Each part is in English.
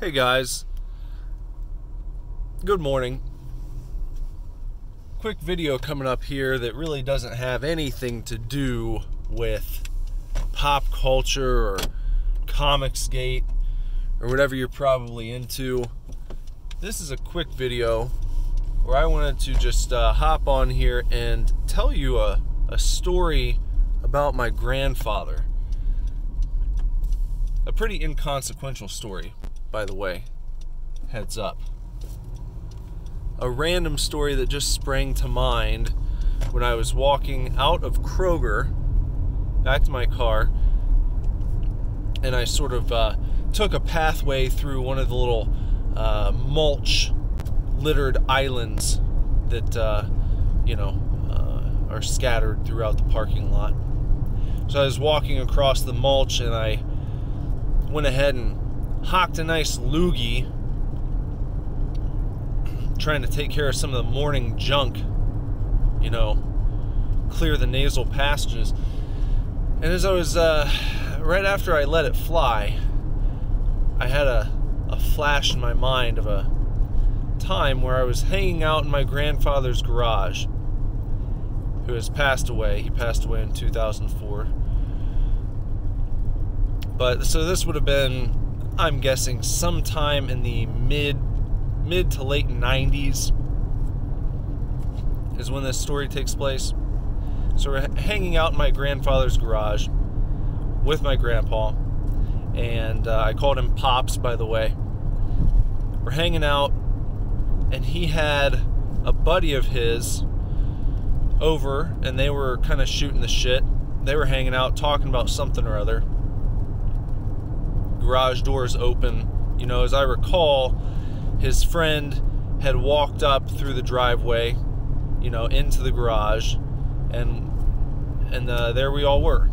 Hey guys, good morning. Quick video coming up here that really doesn't have anything to do with pop culture or Comicsgate or whatever you're probably into. This is a quick video where I wanted to just hop on here and tell you a story about my grandfather. A pretty inconsequential story, by the way, heads up. A random story that just sprang to mind when I was walking out of Kroger back to my car, and I sort of took a pathway through one of the little mulch littered islands that are scattered throughout the parking lot. So I was walking across the mulch and I went ahead and hocked a nice loogie, trying to take care of some of the morning junk, clear the nasal passages. And as I was, right after I let it fly, I had a flash in my mind of a time where I was hanging out in my grandfather's garage, who has passed away. He passed away in 2004. But so this would have been, I'm guessing, sometime in the mid to late 90s is when this story takes place. So we're hanging out in my grandfather's garage with my grandpa, and I called him Pops, by the way. We're hanging out, and he had a buddy of his over, and they were kind of shooting the shit. They were hanging out, talking about something or other. Garage doors open. As I recall, his friend had walked up through the driveway, into the garage, and there we all were.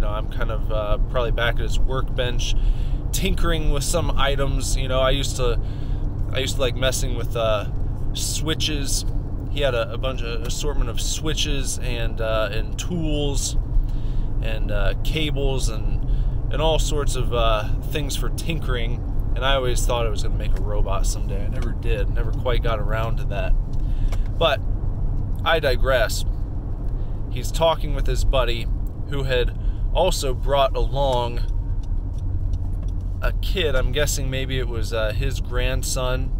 I'm kind of probably back at his workbench, tinkering with some items. I used to like messing with switches. He had a bunch of assortment of switches and tools and cables and all sorts of things for tinkering. And I always thought I was going to make a robot someday. I never did. Never quite got around to that. But I digress. He's talking with his buddy, who had also brought along a kid. I'm guessing maybe it was his grandson,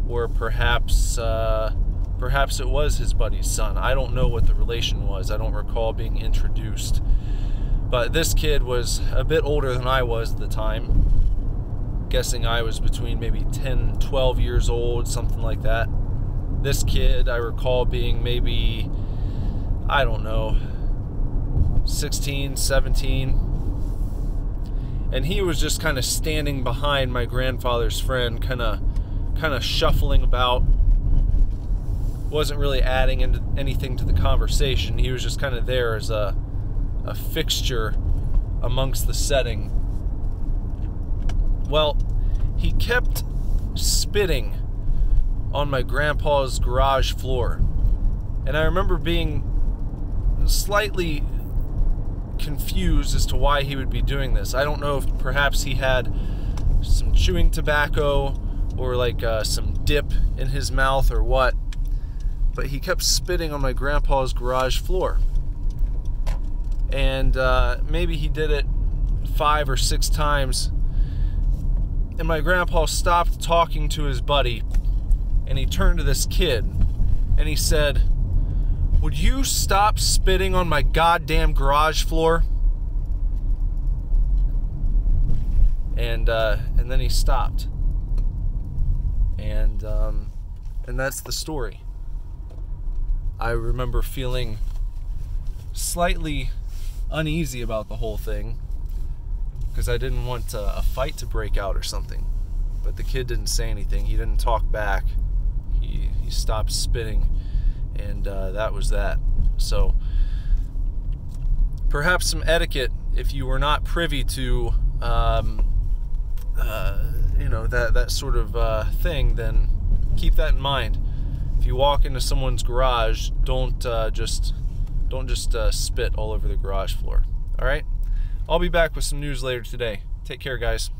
or perhaps it was his buddy's son. I don't know what the relation was. I don't recall being introduced. But this kid was a bit older than I was at the time. Guessing I was between maybe 10, 12 years old, something like that. This kid, I recall being maybe, I don't know, 16, 17. And he was just kind of standing behind my grandfather's friend, kind of shuffling about. Wasn't really adding anything to the conversation. He was just kind of there as a fixture amongst the setting. Well, he kept spitting on my grandpa's garage floor. And I remember being slightly confused as to why he would be doing this. I don't know if perhaps he had some chewing tobacco or like some dip in his mouth or what. But he kept spitting on my grandpa's garage floor. And maybe he did it 5 or 6 times. And my grandpa stopped talking to his buddy, and he turned to this kid, and he said, "Would you stop spitting on my goddamn garage floor?" And then he stopped. And that's the story. I remember feeling slightly uneasy about the whole thing because I didn't want a fight to break out or something. But the kid didn't say anything. He didn't talk back. He stopped spitting, and that was that. So perhaps some etiquette, if you were not privy to that sort of thing, then keep that in mind. If you walk into someone's garage, don't just spit all over the garage floor. All right? I'll be back with some news later today. Take care, guys.